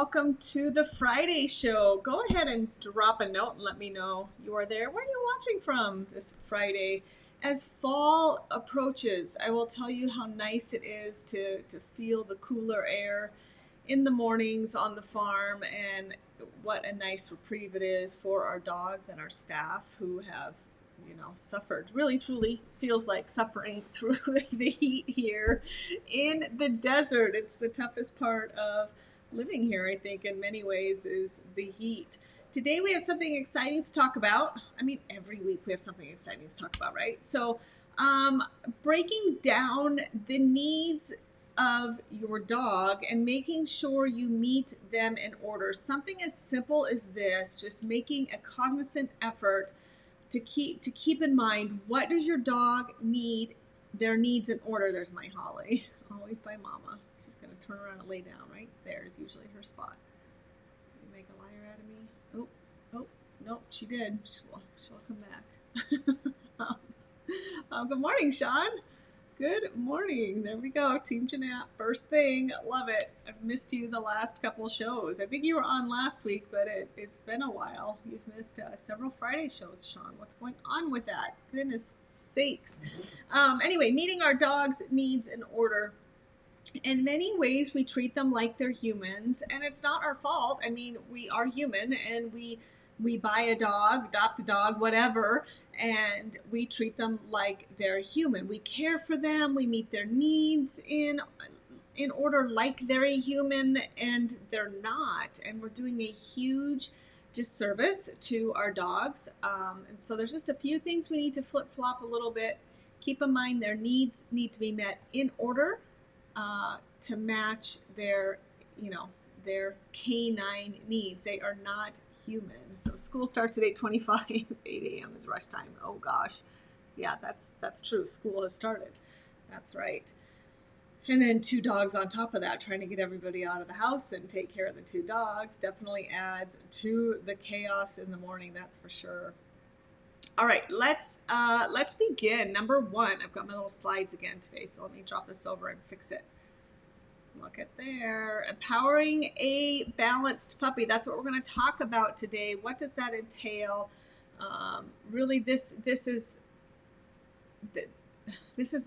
welcome to the Friday show. Go ahead and drop a note and let me know you are there. Where are you watching from this Friday? As fall approaches, I will tell you how nice it is to feel the cooler air in the mornings on the farm, and what a nice reprieve it is for our dogs and our staff who have suffered, really truly feels like suffering through the heat here in the desert. It's the toughest part of living here, I think, in many ways, is the heat. Today we have something exciting to talk about. I mean, every week we have something exciting to talk about, right? So breaking down the needs of your dog and making sure you meet them in order. Something as simple as this, just making a cognizant effort to keep in mind, what does your dog need, their needs in order. There's my Holly, always by mama. She's going to turn around and lay down right there is usually her spot. You make a liar out of me. Oh, nope, she did. She'll come back. Good morning, Sean. Good morning. There we go. Team Jeanette, first thing. Love it. I've missed you the last couple shows. I think you were on last week, but it's been a while. You've missed several Friday shows, Sean. What's going on with that? Goodness sakes. Anyway, meeting our dogs' needs in order. In many ways, we treat them like they're humans, and it's not our fault. I mean, we are human, and we buy a dog, adopt a dog, whatever, and we treat them like they're human. We care for them. We meet their needs in order like they're a human, and they're not. And we're doing a huge disservice to our dogs. And so there's just a few things we need to flip-flop a little bit. Keep in mind their needs need to be met in order to match their canine needs. They are not human. So school starts at 8:25. 8 a.m. is rush time. Oh gosh. Yeah, that's true. School has started. That's right. And then 2 dogs on top of that, trying to get everybody out of the house and take care of the 2 dogs definitely adds to the chaos in the morning, that's for sure. All right, let's begin. Number 1, I've got my little slides again today, so let me drop this over and fix it. Look at there. Empowering a balanced puppy. That's what we're going to talk about today. What does that entail? Really, this is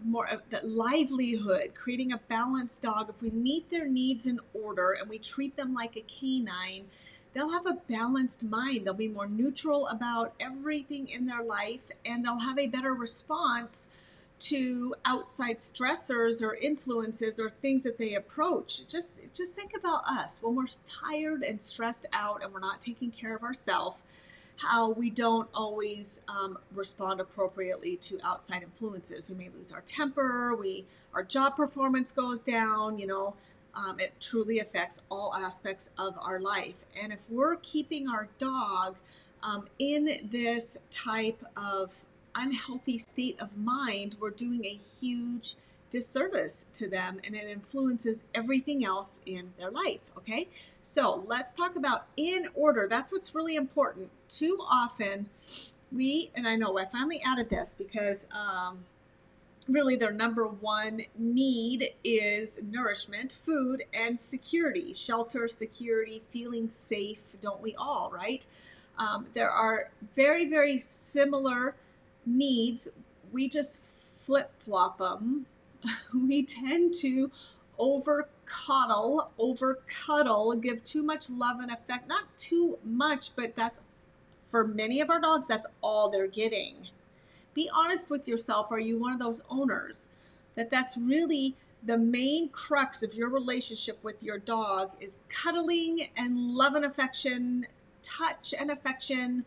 more of the livelihood, creating a balanced dog. If we meet their needs in order and we treat them like a canine, they'll have a balanced mind. They'll be more neutral about everything in their life, and they'll have a better response to outside stressors or influences or things that they approach. Just think about us when we're tired and stressed out and we're not taking care of ourselves, how we don't always respond appropriately to outside influences. We may lose our temper, our job performance goes down, it truly affects all aspects of our life. And if we're keeping our dog in this type of unhealthy state of mind, we're doing a huge disservice to them, and it influences everything else in their life. Okay, so let's talk about in order. That's what's really important. Too often and I know I finally added this because really their number 1 need is nourishment, food, and security. Shelter, security, feeling safe. Don't we all, right? There are very, very similar needs. We just flip-flop them. We tend to over cuddle, give too much love and affect. Not too much, but that's, for many of our dogs, that's all they're getting. Be honest with yourself. Are you one of those owners that's really the main crux of your relationship with your dog, is cuddling and love and affection, touch and affection,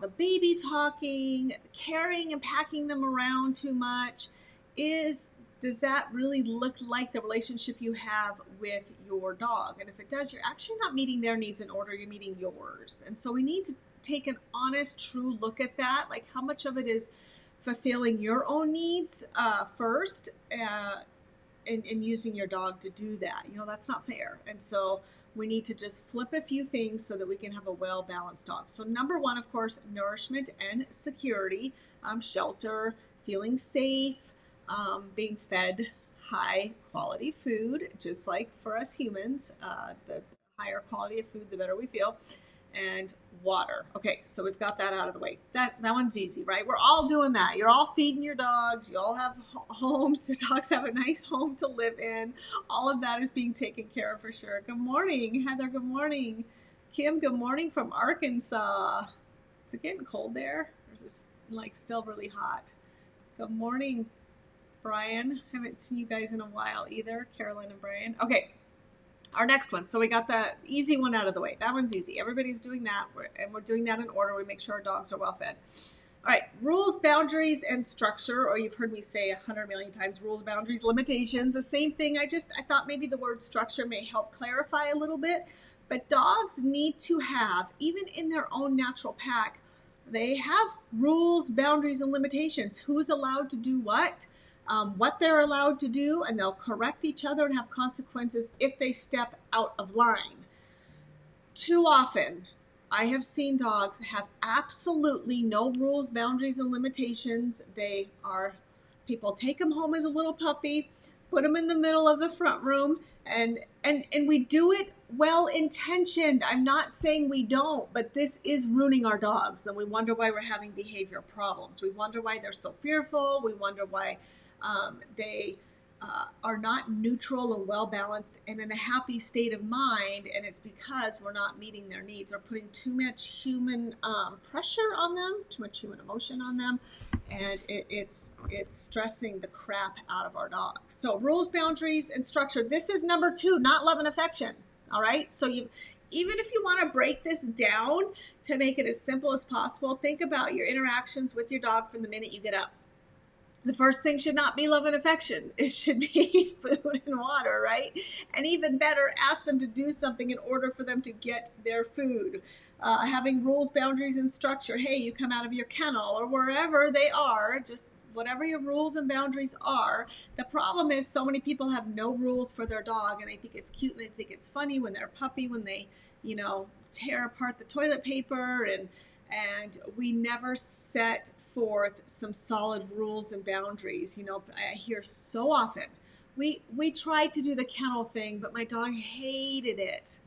the baby talking, carrying and packing them around too much? Does that really look like the relationship you have with your dog? And if it does, you're actually not meeting their needs in order, you're meeting yours. And so we need to take an honest, true look at that. Like, how much of it is fulfilling your own needs first, and using your dog to do that? That's not fair. And so we need to just flip a few things so that we can have a well-balanced dog. So number 1, of course, nourishment and security, shelter, feeling safe, being fed high quality food, just like for us humans. The higher quality of food, the better we feel. And water. Okay, so we've got that out of the way. That one's easy, right? We're all doing that. You're all feeding your dogs. You all have homes. Your dogs have a nice home to live in. All of that is being taken care of for sure. Good morning, Heather. Good morning, Kim. Good morning from Arkansas. Is it getting cold there, or is it like still really hot? Good morning, Brian. Haven't seen you guys in a while either, Carolyn and Brian. Okay, our next one. So we got the easy one out of the way. That one's easy. Everybody's doing that, and we're doing that in order. We make sure our dogs are well fed. All right, rules, boundaries, and structure, or you've heard me say 100 million times, rules, boundaries, limitations, the same thing. I thought maybe the word structure may help clarify a little bit, but dogs need to have, even in their own natural pack, they have rules, boundaries, and limitations. Who's allowed to do what they're allowed to do, and they'll correct each other and have consequences if they step out of line. Too often, I have seen dogs have absolutely no rules, boundaries, and limitations. People take them home as a little puppy, put them in the middle of the front room, and we do it well intentioned. I'm not saying we don't, but this is ruining our dogs, and we wonder why we're having behavior problems. We wonder why they're so fearful. We wonder why they are not neutral and well balanced and in a happy state of mind, and it's because we're not meeting their needs or putting too much human pressure on them, too much human emotion on them, and it's stressing the crap out of our dogs. So rules, boundaries, and structure. This is number 2, not love and affection. All right, so even if you want to break this down to make it as simple as possible, think about your interactions with your dog from the minute you get up. The first thing should not be love and affection. It should be food and water, right? And even better, ask them to do something in order for them to get their food. Having rules, boundaries, and structure. Hey, you come out of your kennel or wherever they are, just whatever your rules and boundaries are. The problem is so many people have no rules for their dog, and they think it's cute and they think it's funny when they're a puppy, when they, tear apart the toilet paper, and we never set forth some solid rules and boundaries. I hear so often, we tried to do the kennel thing, but my dog hated it.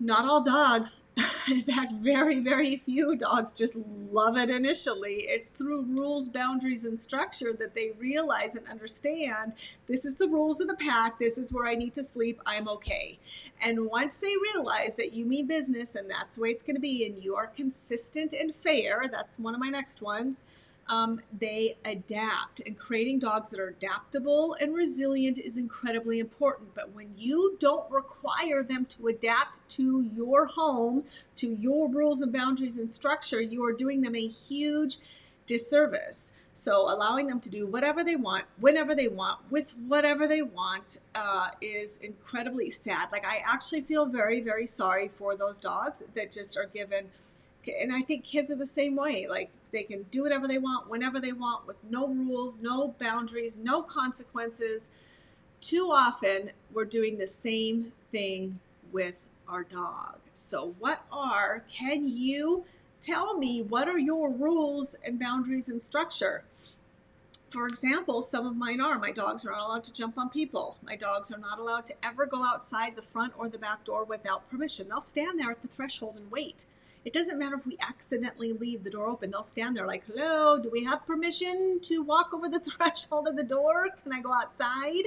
Not all dogs. In fact, very, very few dogs just love it initially. It's through rules, boundaries, and structure that they realize and understand this is the rules of the pack. This is where I need to sleep. I'm okay. And once they realize that you mean business and that's the way it's going to be, and you are consistent and fair, that's one of my next ones. They adapt, and creating dogs that are adaptable and resilient is incredibly important. But when you don't require them to adapt to your home, to your rules and boundaries and structure, you are doing them a huge disservice. So allowing them to do whatever they want, whenever they want, with whatever they want is incredibly sad. Like, I actually feel very, very sorry for those dogs that just are given. And I think kids are the same way. Like, they can do whatever they want, whenever they want, with no rules, no boundaries, no consequences. Too often, we're doing the same thing with our dog. So can you tell me, what are your rules and boundaries and structure? For example, some of mine are, my dogs are not allowed to jump on people. My dogs are not allowed to ever go outside the front or the back door without permission. They'll stand there at the threshold and wait. It doesn't matter if we accidentally leave the door open. They'll stand there like, hello, do we have permission to walk over the threshold of the door? Can I go outside?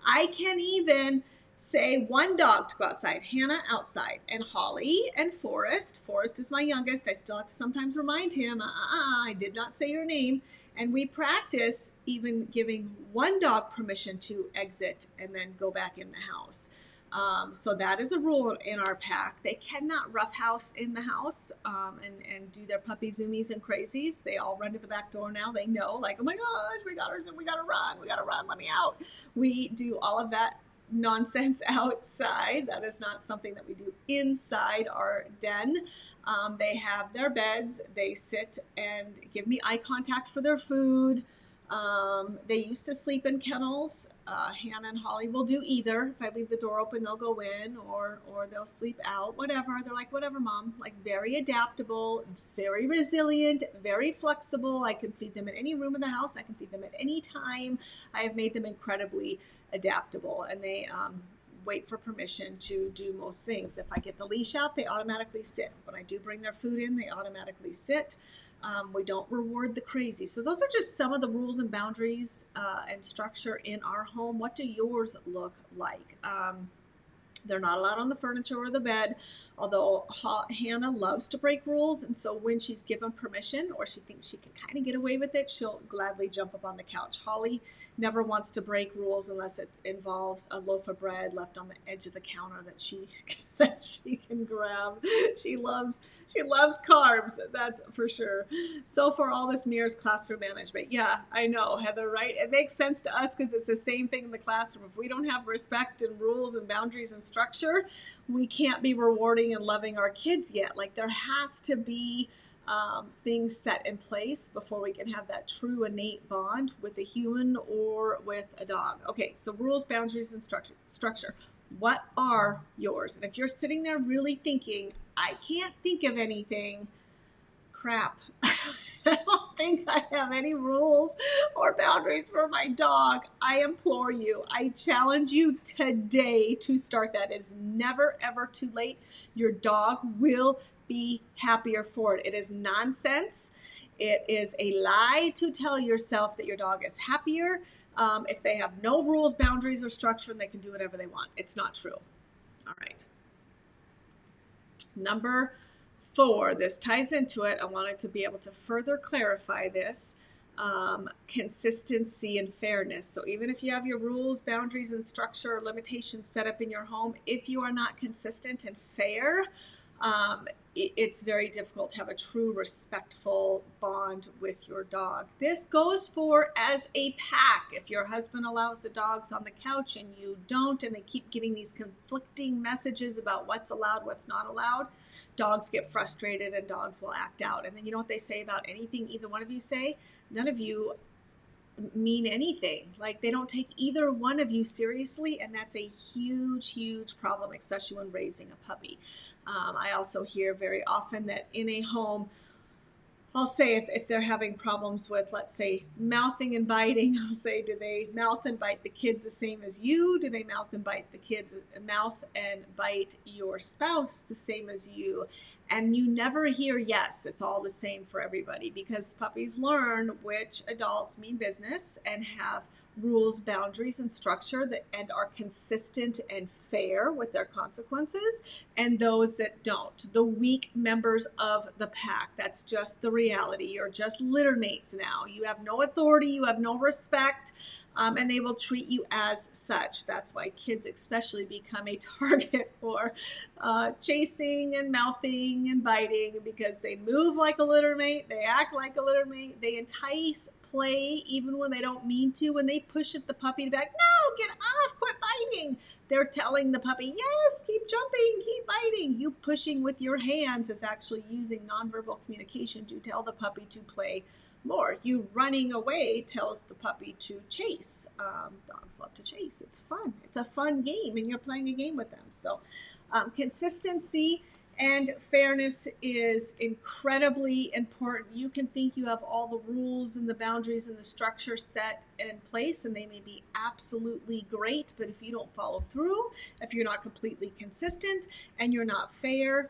I can even say one dog to go outside, Hannah outside, and Holly and Forrest. Forrest is my youngest. I still have to sometimes remind him, I did not say your name. And we practice even giving one dog permission to exit and then go back in the house. So that is a rule in our pack. They cannot roughhouse in the house and do their puppy zoomies and crazies. They all run to the back door now. They know, like, oh my gosh, we got to run, let me out. We do all of that nonsense outside. That is not something that we do inside our den. They have their beds. They sit and give me eye contact for their food. They used to sleep in kennels. Hannah and Holly will do either. If I leave the door open, they'll go in, or they'll sleep out, whatever. They're like, whatever, mom. Like, very adaptable, very resilient, very flexible. I can feed them in any room in the house. I can feed them at any time. I have made them incredibly adaptable, and they wait for permission to do most things. If I get the leash out, they automatically sit. When I do bring their food in, they automatically sit. We don't reward the crazy. So those are just some of the rules and boundaries and structure in our home. What do yours look like? They're not allowed on the furniture or the bed, although Hannah loves to break rules. And so when she's given permission or she thinks she can kind of get away with it, she'll gladly jump up on the couch. Holly never wants to break rules unless it involves a loaf of bread left on the edge of the counter that she can grab. She loves carbs, that's for sure. So for all this mirrors classroom management. Yeah, I know, Heather, right? It makes sense to us because it's the same thing in the classroom. If we don't have respect and rules and boundaries and structure, we can't be rewarding and loving our kids yet. Like, there has to be things set in place before we can have that true innate bond with a human or with a dog. Okay, so rules, boundaries, and structure. What are yours? And if you're sitting there really thinking, I can't think of anything, crap. I don't think I have any rules or boundaries for my dog. I implore you, I challenge you today to start that. It is never, ever too late. Your dog will be happier for it. It is nonsense. It is a lie to tell yourself that your dog is happier if they have no rules, boundaries, or structure, and they can do whatever they want. It's not true. All right. Number 4, this ties into it. I wanted to be able to further clarify this. Consistency and fairness. So even if you have your rules, boundaries, and structure or limitations set up in your home, if you are not consistent and fair, it's very difficult to have a true respectful bond with your dog. This goes for as a pack. If your husband allows the dogs on the couch and you don't, and they keep getting these conflicting messages about what's allowed, what's not allowed, dogs get frustrated and dogs will act out. And then you know what they say about anything either one of you say? None of you mean anything. Like, they don't take either one of you seriously, and that's a huge, huge problem, especially when raising a puppy. I also hear very often that in a home, I'll say if they're having problems with, let's say, mouthing and biting, I'll say, do they mouth and bite the kids the same as you? Do they mouth and bite your spouse the same as you? And you never hear yes, it's all the same for everybody, because puppies learn which adults mean business and have rules, boundaries, and structure and are consistent and fair with their consequences, and those that don't. The weak members of the pack. That's just the reality. You're just litter mates now. You have no authority, you have no respect, and they will treat you as such. That's why kids especially become a target for chasing and mouthing and biting, because they move like a litter mate, they act like a litter mate, they entice play even when they don't mean to. When they push at the puppy to be like, no, get off, quit biting, they're telling the puppy, yes, keep jumping, keep biting. You pushing with your hands is actually using nonverbal communication to tell the puppy to play more. You running away tells the puppy to chase. Dogs love to chase. It's fun. It's a fun game, and you're playing a game with them. So consistency and fairness is incredibly important. You can think you have all the rules and the boundaries and the structure set in place, and they may be absolutely great, but if you don't follow through, if you're not completely consistent and you're not fair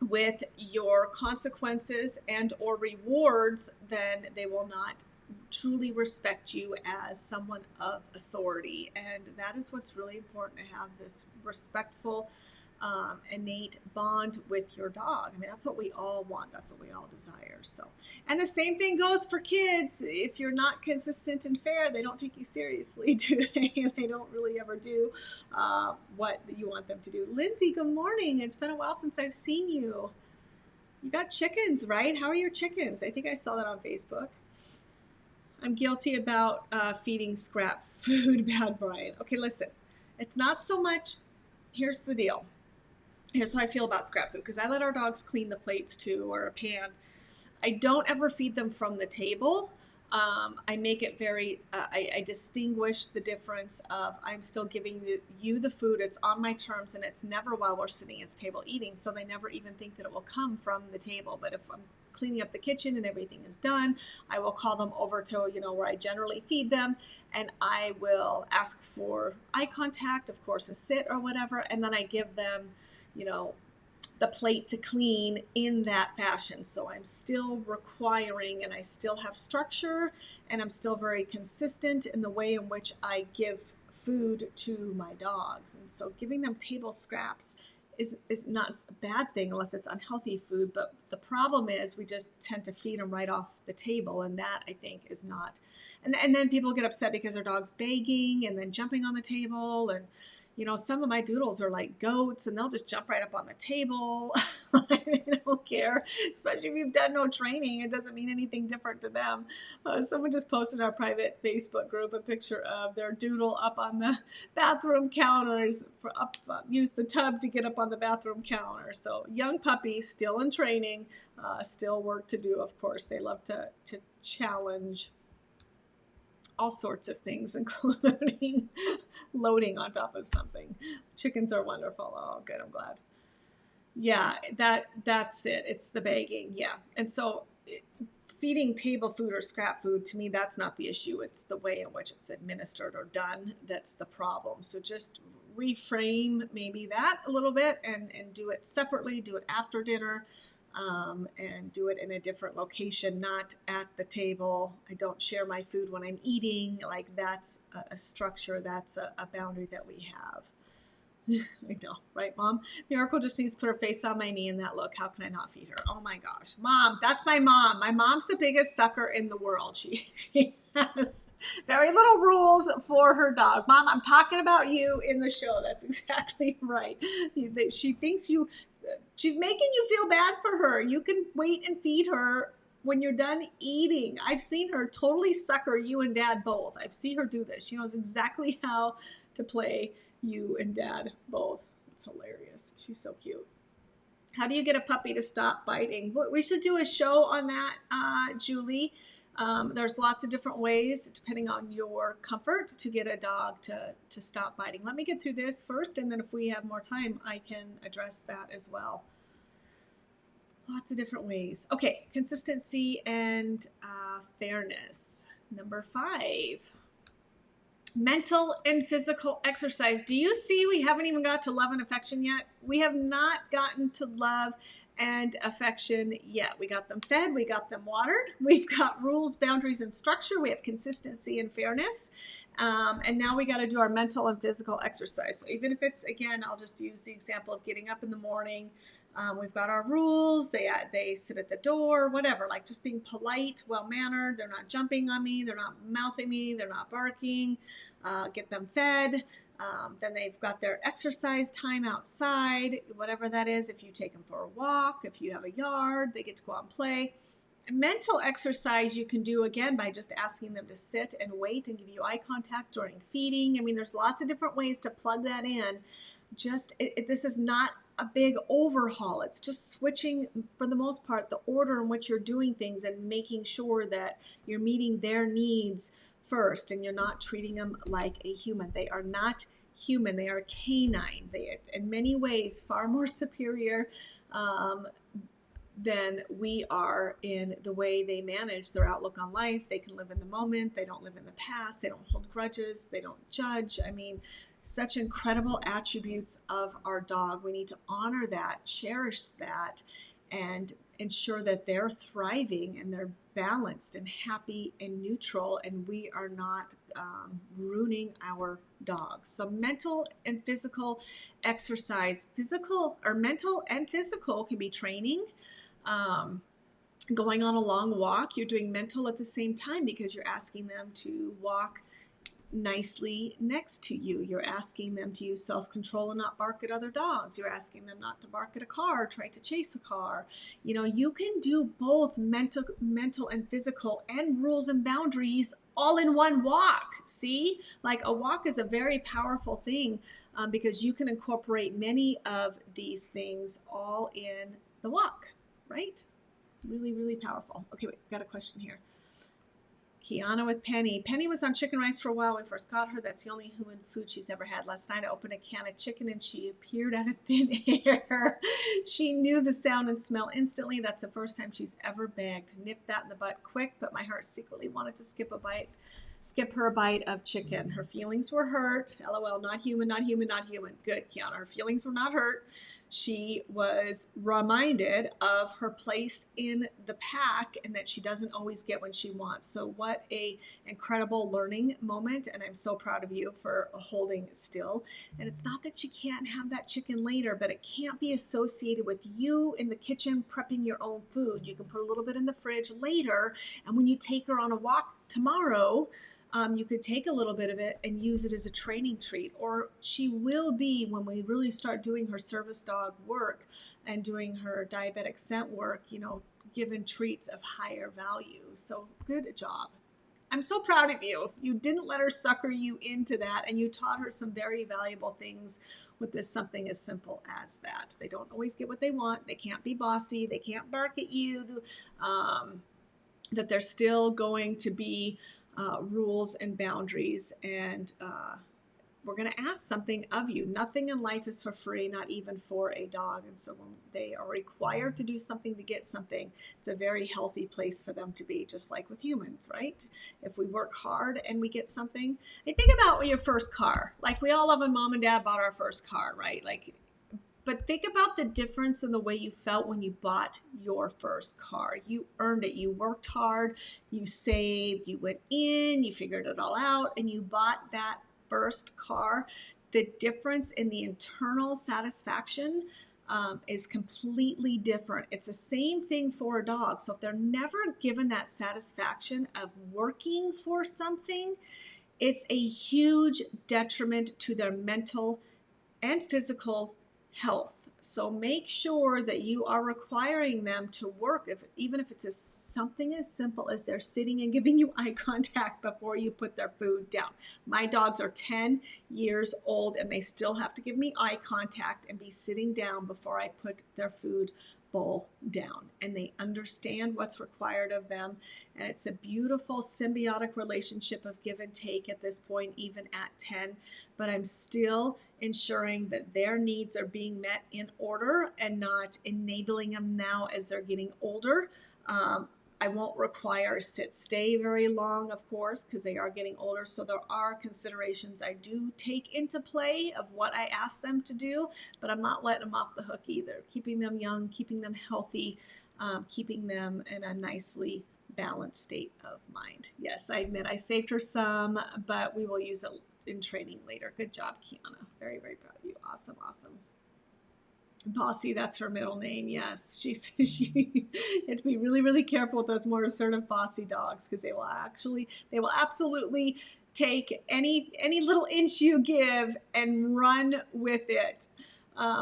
with your consequences and or rewards, then they will not truly respect you as someone of authority. And that is what's really important, to have this respectful innate bond with your dog. I mean, that's what we all want. That's what we all desire. So, and the same thing goes for kids. If you're not consistent and fair, they don't take you seriously, do they? They don't really ever do what you want them to do. Lindsay, good morning. It's been a while since I've seen you. You got chickens, right? How are your chickens? I think I saw that on Facebook. I'm guilty about feeding scrap food, bad Brian. Okay, listen, it's not so much, here's the deal. Here's how I feel about scrap food, because I let our dogs clean the plates too, or a pan. I don't ever feed them from the table. I make it very, I distinguish the difference of I'm still giving you the food, it's on my terms, and it's never while we're sitting at the table eating, so they never even think that it will come from the table. But if I'm cleaning up the kitchen and everything is done, I will call them over to, where I generally feed them, and I will ask for eye contact, of course, a sit or whatever, and then I give them, you know, the plate to clean in that fashion. So I'm still requiring, and I still have structure, and I'm still very consistent in the way in which I give food to my dogs. And so giving them table scraps is not a bad thing unless it's unhealthy food. But the problem is we just tend to feed them right off the table, and that I think is not. And then people get upset because their dog's begging and then jumping on the table. And some of my doodles are like goats, and they'll just jump right up on the table. They don't care, especially if you've done no training. It doesn't mean anything different to them. Someone just posted in our private Facebook group a picture of their doodle up on the bathroom counters, use the tub to get up on the bathroom counter. So young puppies, still in training, still work to do, of course. They love to challenge all sorts of things, including loading on top of something. Chickens are wonderful. Oh, good. I'm glad. Yeah, that's it. It's the begging. Yeah. And so feeding table food or scrap food, to me, that's not the issue. It's the way in which it's administered or done that's the problem. So just reframe maybe that a little bit and do it separately, do it after dinner. And do it in a different location, not at the table. I don't share my food when I'm eating. Like that's a structure, that's a boundary that we have. I know, right, Mom? Miracle just needs to put her face on my knee in that look. How can I not feed her? Oh my gosh, Mom, that's my mom. My mom's the biggest sucker in the world. She has very little rules for her dog. Mom, I'm talking about you in the show. That's exactly right. She thinks she's making you feel bad for her. You can wait and feed her when you're done eating. I've seen her totally sucker you and Dad both. I've seen her do this. She knows exactly how to play you and Dad both. It's hilarious. She's so cute. How do you get a puppy to stop biting? We should do a show on that, Julie. There's lots of different ways, depending on your comfort, to get a dog to stop biting. Let me get through this first, and then if we have more time, I can address that as well. Lots of different ways. Okay, consistency and fairness. Number 5. Mental and physical exercise. Do you see we haven't even got to love and affection yet? We have not gotten to love and affection yet. We got them fed, we got them watered, we've got rules, boundaries, and structure, we have consistency and fairness, and now we got to do our mental and physical exercise. So even if it's, again, I'll just use the example of getting up in the morning. We've got our rules. They sit at the door, whatever, like just being polite, well-mannered. They're not jumping on me. They're not mouthing me. They're not barking. Get them fed. Then they've got their exercise time outside, whatever that is. If you take them for a walk, if you have a yard, they get to go out and play. Mental exercise you can do, again, by just asking them to sit and wait and give you eye contact during feeding. I mean, there's lots of different ways to plug that in. This is not a big overhaul. It's just switching, for the most part, the order in which you're doing things and making sure that you're meeting their needs first and you're not treating them like a human. They are not human. They are canine. They, in many ways, far more superior than we are in the way they manage their outlook on life. They can live in the moment. They don't live in the past. They don't hold grudges. They don't judge. I mean, such incredible attributes of our dog. We need to honor that, cherish that, and ensure that they're thriving and they're balanced and happy and neutral, and we are not ruining our dogs. So mental and physical exercise, mental and physical can be training. Going on a long walk, you're doing mental at the same time because you're asking them to walk nicely next to you. You're asking them to use self-control and not bark at other dogs. You're asking them not to bark at a car, try to chase a car. You can do both mental and physical and rules and boundaries all in one walk. See, like a walk is a very powerful thing because you can incorporate many of these things all in the walk, right? Really, really powerful. Okay, wait, got a question here. Kiana with Penny. Penny was on chicken rice for a while when we first got her. That's the only human food she's ever had. Last night I opened a can of chicken and she appeared out of thin air. She knew the sound and smell instantly. That's the first time she's ever begged. Nipped that in the butt quick, but my heart secretly wanted to skip her a bite of chicken. Her feelings were hurt. LOL, not human, not human, not human. Good, Kiana. Her feelings were not hurt. She was reminded of her place in the pack and that she doesn't always get what she wants. So what a incredible learning moment. And I'm so proud of you for holding still. And it's not that she can't have that chicken later, but it can't be associated with you in the kitchen prepping your own food. You can put a little bit in the fridge later. And when you take her on a walk tomorrow, you could take a little bit of it and use it as a training treat, or she will be, when we really start doing her service dog work and doing her diabetic scent work, given treats of higher value. So good job. I'm so proud of you. You didn't let her sucker you into that, and you taught her some very valuable things with this, something as simple as that. They don't always get what they want. They can't be bossy. They can't bark at you. That they're still going to be rules and boundaries, and we're going to ask something of you. Nothing in life is for free, not even for a dog. And so when they are required to do something to get something, it's a very healthy place for them to be, just like with humans, right? If we work hard and we get something, I think about your first car. Like, we all love when mom and dad bought our first car, right? But think about the difference in the way you felt when you bought your first car. You earned it. You worked hard. You saved. You went in. You figured it all out. And you bought that first car. The difference in the internal satisfaction is completely different. It's the same thing for a dog. So if they're never given that satisfaction of working for something, it's a huge detriment to their mental and physical health. So make sure that you are requiring them to work, even if it's something as simple as they're sitting and giving you eye contact before you put their food down. My dogs are 10 years old and they still have to give me eye contact and be sitting down before I put their food bowl down, and they understand what's required of them. And it's a beautiful symbiotic relationship of give and take at this point, even at 10. But I'm still ensuring that their needs are being met in order and not enabling them now as they're getting older. I won't require a sit-stay very long, of course, because they are getting older. So there are considerations I do take into play of what I ask them to do, but I'm not letting them off the hook either. Keeping them young, keeping them healthy, keeping them in a nicely balanced state of mind. Yes, I admit I saved her some, but we will use it in training later. Good job, Kiana. Very, very proud of you. Awesome, awesome. Bossy, that's her middle name. Yes, you have to be really, really careful with those more assertive bossy dogs, because they will absolutely take any little inch you give and run with it.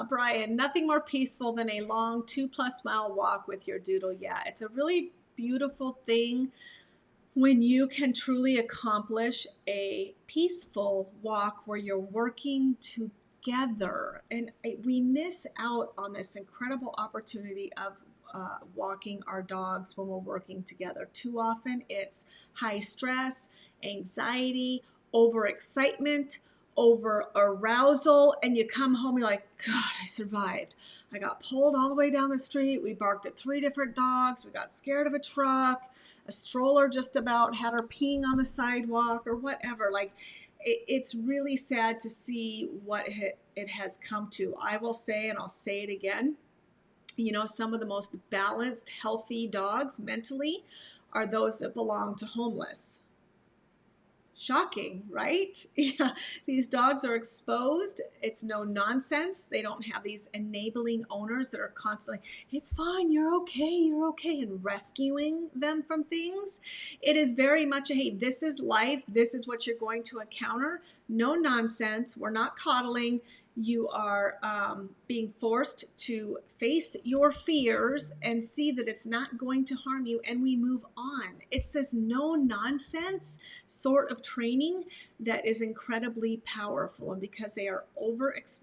Brian, nothing more peaceful than a long 2+ mile walk with your doodle. Yeah, it's a really beautiful thing when you can truly accomplish a peaceful walk where you're working together. And we miss out on this incredible opportunity of walking our dogs when we're working together. Too often it's high stress, anxiety, overexcitement, over arousal, and you come home, you're like, God, I survived. I got pulled all the way down the street. We barked at 3 different dogs. We got scared of a truck. A stroller just about had her peeing on the sidewalk or whatever. Like, it's really sad to see what it has come to. I will say, and I'll say it again, some of the most balanced, healthy dogs mentally are those that belong to homeless. Shocking, right? Yeah, these dogs are exposed. It's no nonsense. They don't have these enabling owners that are constantly, it's fine, you're okay, and rescuing them from things. It is very much hey, this is life. This is what you're going to encounter. No nonsense. We're not coddling. You are being forced to face your fears and see that it's not going to harm you, and we move on. It's this no nonsense sort of training that is incredibly powerful. And because they are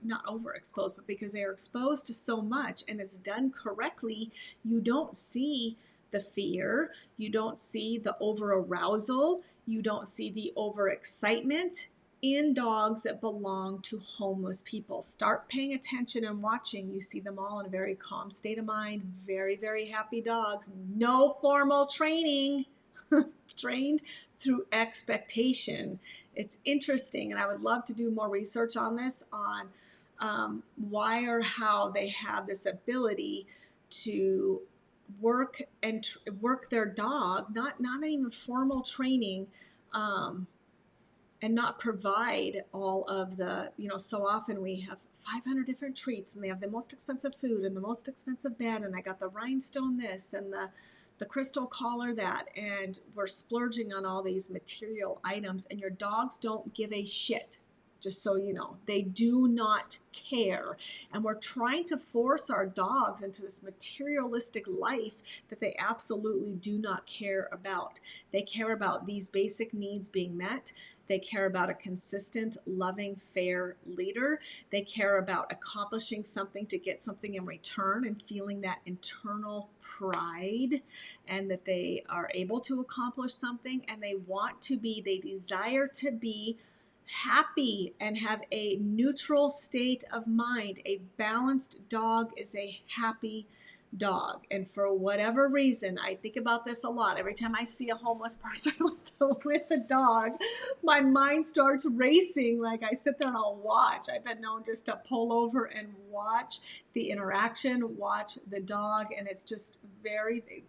not overexposed, but because they are exposed to so much and it's done correctly, you don't see the fear, you don't see the over arousal, you don't see the over excitement in dogs that belong to homeless people. Start paying attention and watching. You see them all in a very calm state of mind, very, very happy dogs, no formal training, trained through expectation. It's interesting, and I would love to do more research on this, on why or how they have this ability to work and work their dog, not even formal training, and not provide all of the, so often we have 500 different treats and they have the most expensive food and the most expensive bed, and I got the rhinestone this and the crystal collar that, and we're splurging on all these material items, and your dogs don't give a shit. Just so you know, they do not care. And we're trying to force our dogs into this materialistic life that they absolutely do not care about. They care about these basic needs being met. They care about a consistent, loving, fair leader. They care about accomplishing something to get something in return and feeling that internal pride and that they are able to accomplish something, and they desire to be happy and have a neutral state of mind. A balanced dog is a happy dog. And for whatever reason, I think about this a lot. Every time I see a homeless person with a dog, my mind starts racing. Like, I sit there and I'll watch. I've been known just to pull over and watch the interaction, watch the dog, and it's just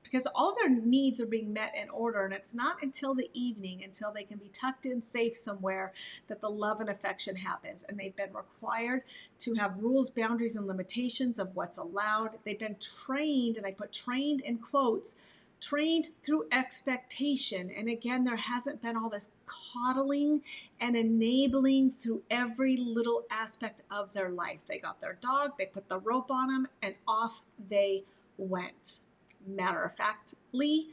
because all their needs are being met in order, and it's not until the evening, until they can be tucked in safe somewhere, that the love and affection happens. And they've been required to have rules, boundaries, and limitations of what's allowed. They've been trained, and I put trained in quotes, trained through expectation. And again, there hasn't been all this coddling and enabling through every little aspect of their life. They got their dog, they put the rope on them, and off they went. Matter of factly,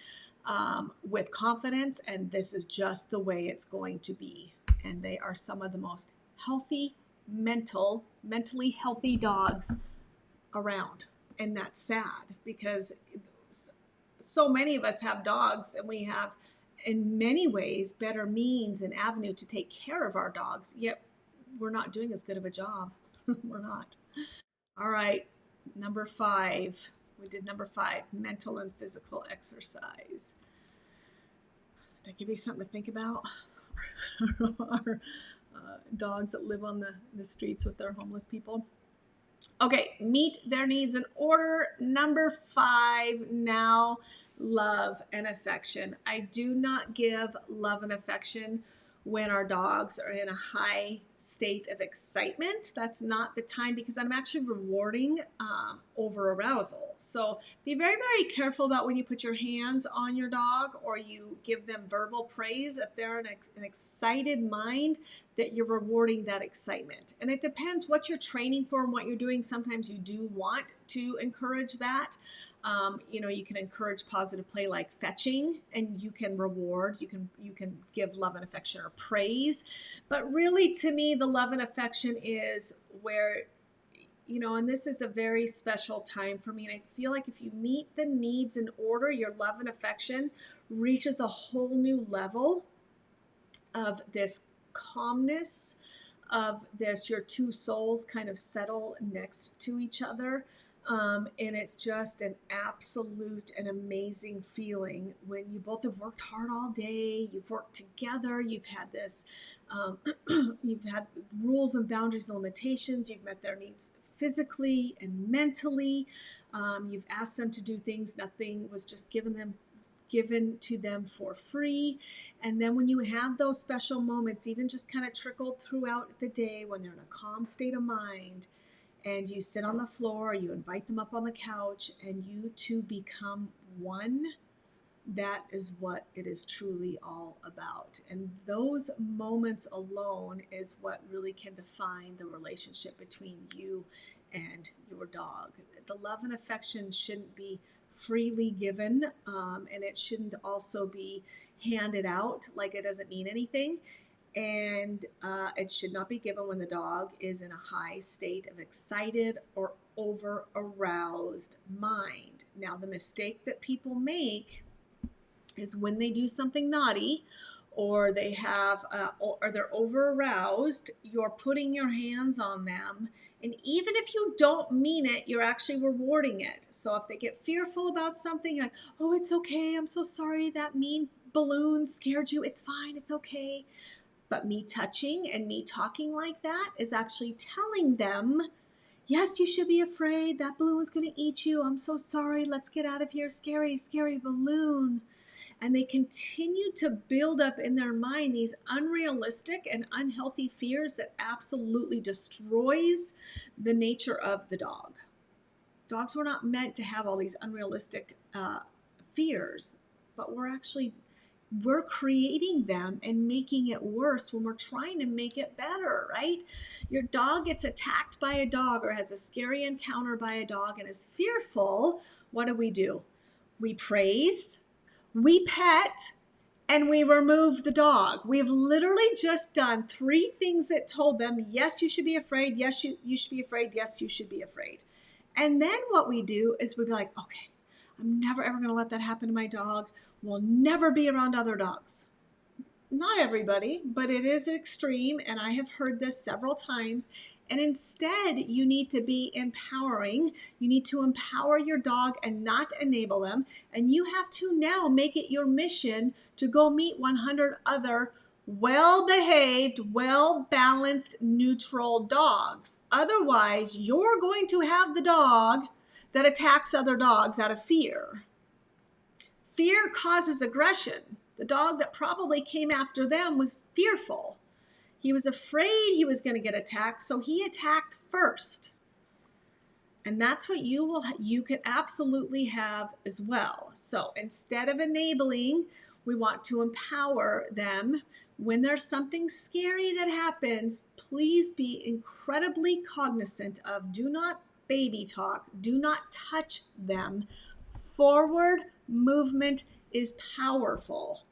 with confidence, and this is just the way it's going to be. And they are some of the most healthy, mentally healthy dogs around. And that's sad, because so many of us have dogs, and we have in many ways better means and avenue to take care of our dogs, yet we're not doing as good of a job. We're not. All right, number 5. We did number 5, mental and physical exercise. Did I give you something to think about? Our dogs that live on the streets with their homeless people. Okay, meet their needs in order. Number 5 now, love and affection. I do not give love and affection when our dogs are in a high state of excitement. That's not the time, because I'm actually rewarding over arousal. So be very, very careful about when you put your hands on your dog or you give them verbal praise. If they're in an excited mind, that you're rewarding that excitement. And it depends what you're training for and what you're doing. Sometimes you do want to encourage that. You can encourage positive play like fetching, and you can reward, you can give love and affection or praise. But really, to me, the love and affection is where, and this is a very special time for me. And I feel like if you meet the needs in order, your love and affection reaches a whole new level of this calmness, of this, your two souls kind of settle next to each other. And it's just an absolute and amazing feeling when you both have worked hard all day, you've worked together, you've had this, you've had rules and boundaries and limitations, you've met their needs physically and mentally, you've asked them to do things, nothing was just given to them for free. And then when you have those special moments, even just kind of trickled throughout the day, when they're in a calm state of mind, and you sit on the floor, you invite them up on the couch, and you two become one, that is what it is truly all about. And those moments alone is what really can define the relationship between you and your dog. The love and affection shouldn't be freely given, and it shouldn't also be handed out like it doesn't mean anything. And it should not be given when the dog is in a high state of excited or over aroused mind. Now, the mistake that people make is when they do something naughty, or they have or they're over aroused, you're putting your hands on them, and even if you don't mean it, you're actually rewarding it. So if they get fearful about something, you're like, oh, it's okay, I'm so sorry, that mean balloon scared you, it's fine, it's okay. But me touching and me talking like that is actually telling them, yes, you should be afraid, that balloon is going to eat you, I'm so sorry, let's get out of here, scary, scary balloon. And they continue to build up in their mind these unrealistic and unhealthy fears that absolutely destroys the nature of the dog. Dogs were not meant to have all these unrealistic fears, but we're creating them and making it worse when we're trying to make it better, right? Your dog gets attacked by a dog or has a scary encounter by a dog and is fearful. What do? We praise, we pet, and we remove the dog. We have literally just done 3 things that told them, yes, you should be afraid. Yes, you should be afraid. Yes, you should be afraid. And then what we do is we'd be like, okay, I'm never ever going to let that happen to my dog. We'll never be around other dogs. Not everybody, but it is extreme, and I have heard this several times. And instead, you need to be empowering. You need to empower your dog and not enable them. And you have to now make it your mission to go meet 100 other well-behaved, well-balanced, neutral dogs. Otherwise, you're going to have the dog that attacks other dogs out of fear. Fear causes aggression. The dog that probably came after them was fearful. He was afraid he was going to get attacked, so he attacked first. And that's what you can absolutely have as well. So instead of enabling, we want to empower them. When there's something scary that happens, please be incredibly cognizant of do not baby talk, do not touch them. Forward movement is powerful.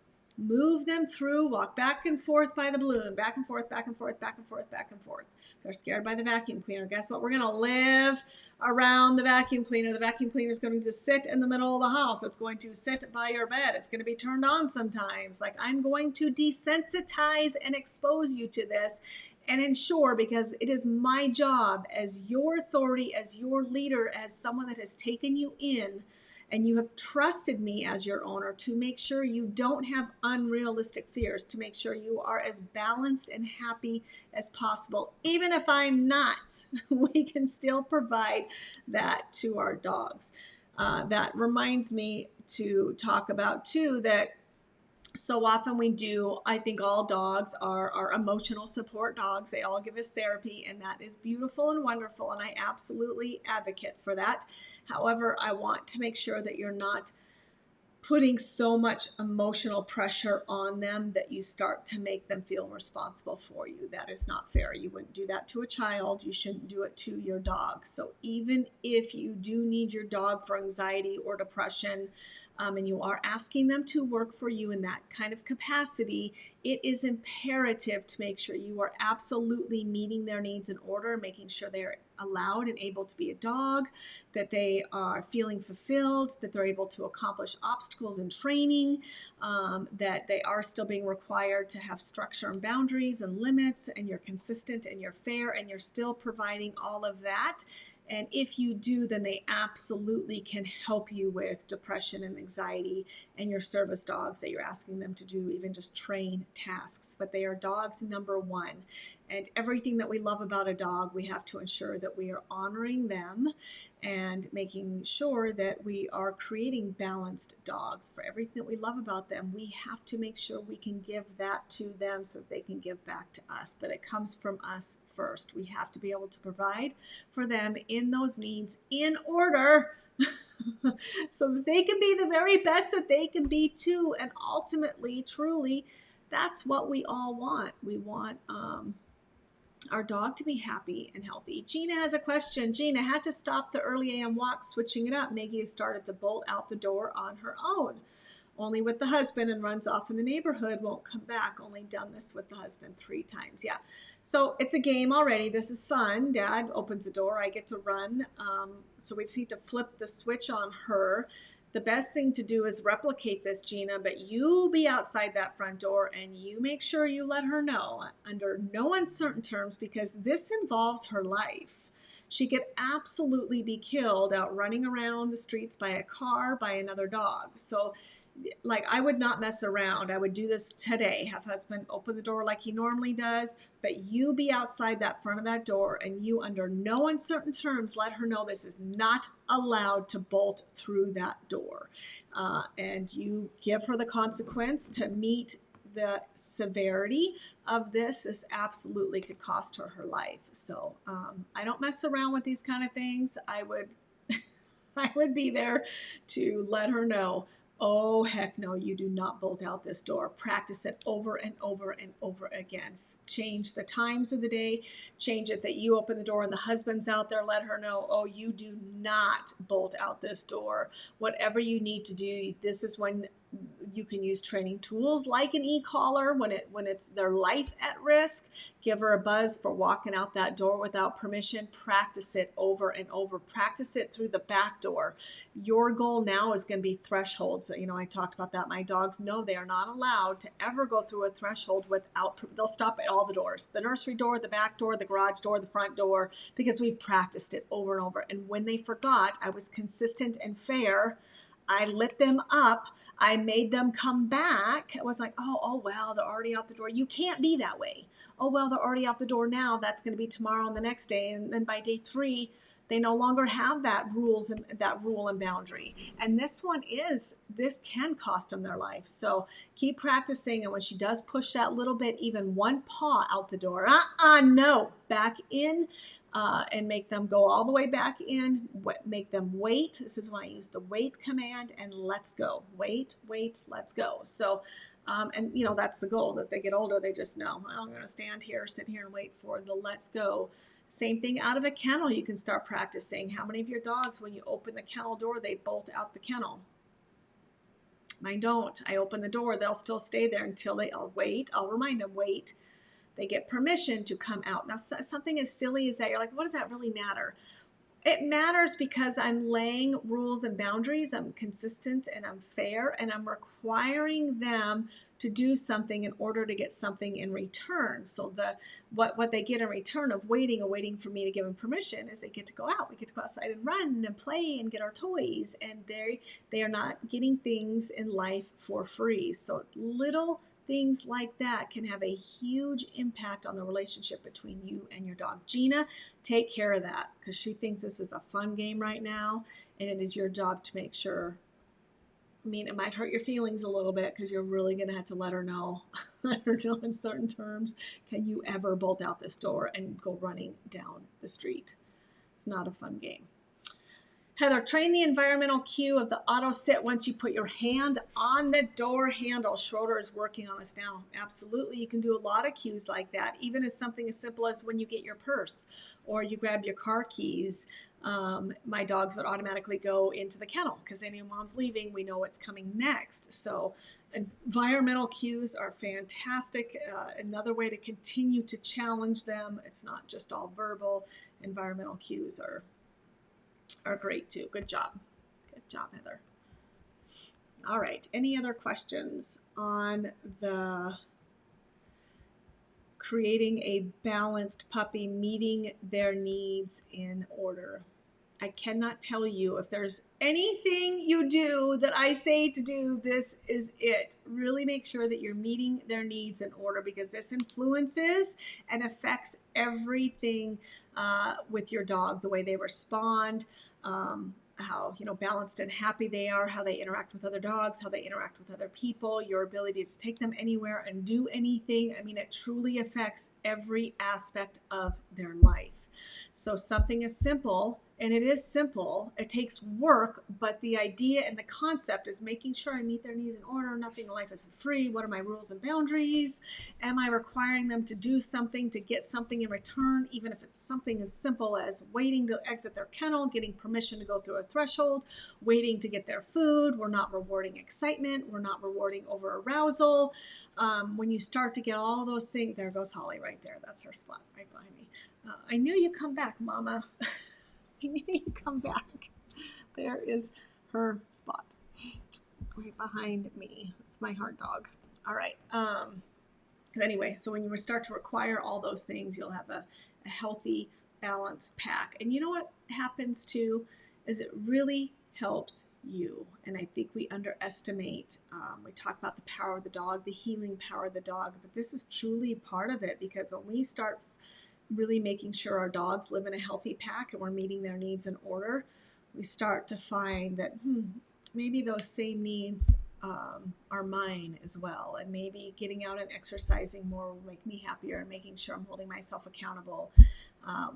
Move them through, walk back and forth by the balloon, back and forth, back and forth, back and forth, back and forth. If they're scared by the vacuum cleaner, guess what? We're going to live around the vacuum cleaner. The vacuum cleaner is going to sit in the middle of the house. It's going to sit by your bed. It's going to be turned on sometimes. Like, I'm going to desensitize and expose you to this and ensure, because it is my job as your authority, as your leader, as someone that has taken you in, and you have trusted me as your owner, to make sure you don't have unrealistic fears, to make sure you are as balanced and happy as possible. Even if I'm not, we can still provide that to our dogs. That reminds me to talk about too, that so often we do, I think all dogs are emotional support dogs. They all give us therapy, and that is beautiful and wonderful, and I absolutely advocate for that. However, I want to make sure that you're not putting so much emotional pressure on them that you start to make them feel responsible for you. That is not fair. You wouldn't do that to a child. You shouldn't do it to your dog. So even if you do need your dog for anxiety or depression, and you are asking them to work for you in that kind of capacity, it is imperative to make sure you are absolutely meeting their needs in order, making sure they're allowed and able to be a dog, that they are feeling fulfilled, that they're able to accomplish obstacles in training, that they are still being required to have structure and boundaries and limits, and you're consistent and you're fair and you're still providing all of that. And if you do, then they absolutely can help you with depression and anxiety, and your service dogs that you're asking them to do, even just train tasks. But they are dogs number one. And everything that we love about a dog, we have to ensure that we are honoring them and making sure that we are creating balanced dogs. For everything that we love about them, we have to make sure we can give that to them so that they can give back to us. But it comes from us first. We have to be able to provide for them in those needs in order so that they can be the very best that they can be too. And ultimately, truly, that's what we all want. We want our dog to be happy and healthy. Gina has a question. Gina had to stop the early AM walk, switching it up. Maggie has started to bolt out the door on her own. only with the husband and runs off in the neighborhood, won't come back. Only done this with the husband 3 times. Yeah. So it's a game already. This is fun. Dad opens the door. I get to run. So we just need to flip the switch on her. The best thing to do is replicate this, Gina, but you be outside that front door and you make sure you let her know under no uncertain terms, because this involves her life. She could absolutely be killed out running around the streets by a car, by another dog. So like, I would not mess around. I would do this today. Have husband open the door like he normally does, but you be outside that front of that door and you under no uncertain terms let her know this is not allowed to bolt through that door. And you give her the consequence to meet the severity of this. This absolutely could cost her her life. So I don't mess around with these kind of things. I would be there to let her know, oh, heck no, you do not bolt out this door. Practice it over and over and over again. Change the times of the day. Change it that you open the door and the husband's out there. Let her know, oh, you do not bolt out this door. Whatever you need to do, this is when you can use training tools like an e-collar when it's their life at risk. Give her a buzz for walking out that door without permission. Practice it over and over. Practice it through the back door. Your goal now is going to be thresholds. You know, I talked about that. My dogs know they are not allowed to ever go through a threshold without, they'll stop at all the doors, the nursery door, the back door, the garage door, the front door, because we've practiced it over and over. And when they forgot, I was consistent and fair. I lit them up. I made them come back. I was like, oh, well, they're already out the door. You can't be that way. Oh, well, they're already out the door now. That's going to be tomorrow and the next day. And then by day 3, they no longer have that rule and boundary. And this can cost them their life. So keep practicing. And when she does push that little bit, even one paw out the door, no, back in. And make them go all the way back in, make them wait. This is when I use the wait command and let's go. Wait, let's go. So, and you know, that's the goal, that they get older. They just know, well, I'm going to stand here, sit here and wait for the let's go. Same thing out of a kennel. You can start practicing. How many of your dogs, when you open the kennel door, they bolt out the kennel? Mine don't. I open the door. They'll still stay there until I'll wait. I'll remind them, wait. They get permission to come out. Now, something as silly as that, you're like, what does that really matter? It matters because I'm laying rules and boundaries. I'm consistent and I'm fair, and I'm requiring them to do something in order to get something in return. So what they get in return of waiting for me to give them permission is they get to go out. We get to go outside and run and play and get our toys, and they are not getting things in life for free. So little things like that can have a huge impact on the relationship between you and your dog. Gina, take care of that, because she thinks this is a fun game right now, and it is your job to make sure. I mean, it might hurt your feelings a little bit because you're really going to have to let her know in certain terms, can you ever bolt out this door and go running down the street? It's not a fun game. Heather, train the environmental cue of the auto sit once you put your hand on the door handle. Schroeder is working on this now. Absolutely. You can do a lot of cues like that, even as something as simple as when you get your purse or you grab your car keys. My dogs would automatically go into the kennel because they know mom's leaving. We know what's coming next. So environmental cues are fantastic. Another way to continue to challenge them. It's not just all verbal. Environmental cues are great too. Good job. Good job, Heather. All right. Any other questions on the creating a balanced puppy, meeting their needs in order? I cannot tell you, if there's anything you do that I say to do, this is it. Really make sure that you're meeting their needs in order, because this influences and affects everything with your dog, the way they respond, how balanced and happy they are, how they interact with other dogs, how they interact with other people, your ability to take them anywhere and do anything. I mean, it truly affects every aspect of their life. So something as simple And it is simple. It takes work, but the idea and the concept is making sure I meet their needs in order. Nothing in life isn't free. What are my rules and boundaries? Am I requiring them to do something to get something in return, even if it's something as simple as waiting to exit their kennel, getting permission to go through a threshold, waiting to get their food? We're not rewarding excitement. We're not rewarding over arousal. When you start to get all those things, there goes Holly right there. That's her spot right behind me. I knew you'd come back, Mama. I knew you'd come back. There is her spot right behind me. It's my heart dog. All right. Anyway, so when you start to require all those things, you'll have a healthy, balanced pack. And you know what happens too is it really helps you. And I think we underestimate, we talk about the power of the dog, the healing power of the dog, but this is truly part of it, because when we start really making sure our dogs live in a healthy pack and we're meeting their needs in order, we start to find that maybe those same needs are mine as well. And maybe getting out and exercising more will make me happier, and making sure I'm holding myself accountable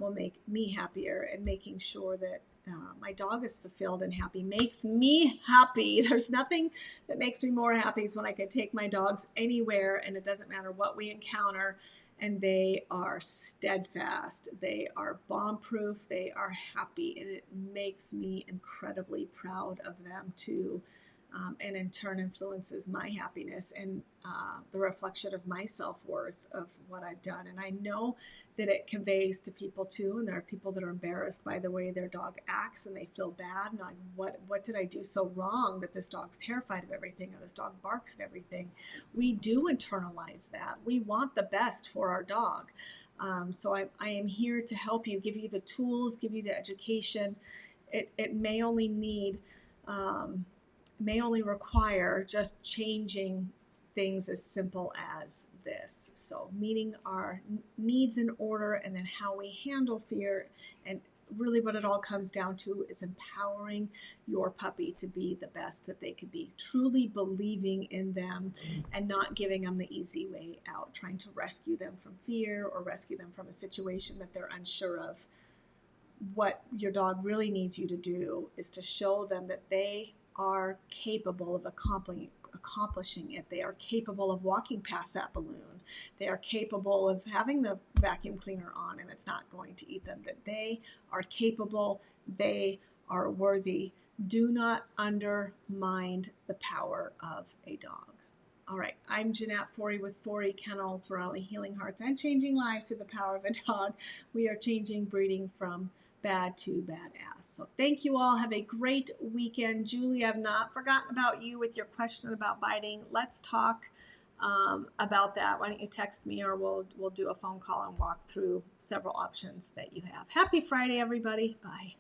will make me happier, and making sure that my dog is fulfilled and happy makes me happy. There's nothing that makes me more happy is when I can take my dogs anywhere and it doesn't matter what we encounter, and they are steadfast, they are bomb-proof, they are happy, and it makes me incredibly proud of them too. And in turn influences my happiness and the reflection of my self-worth of what I've done. And I know that it conveys to people too, and there are people that are embarrassed by the way their dog acts, and they feel bad, and like, what did I do so wrong that this dog's terrified of everything, or this dog barks at everything? We do internalize that. We want the best for our dog. So I am here to help you, give you the tools, give you the education. It may only need may only require just changing things as simple as this. So meeting our needs in order, and then how we handle fear. And really what it all comes down to is empowering your puppy to be the best that they could be, truly believing in them and not giving them the easy way out, trying to rescue them from fear or rescue them from a situation that they're unsure of. What your dog really needs you to do is to show them that they are capable of accomplishing it. They are capable of walking past that balloon. They are capable of having the vacuum cleaner on and it's not going to eat them. That they are capable. They are worthy. Do not undermine the power of a dog. All right, I'm Jeanette Forey with Forey Kennels. We're only healing hearts and changing lives through the power of a dog. We are changing breeding from bad to badass. So thank you all. Have a great weekend. Julie, I've not forgotten about you with your question about biting. Let's talk about that. Why don't you text me, or we'll do a phone call and walk through several options that you have. Happy Friday, everybody. Bye.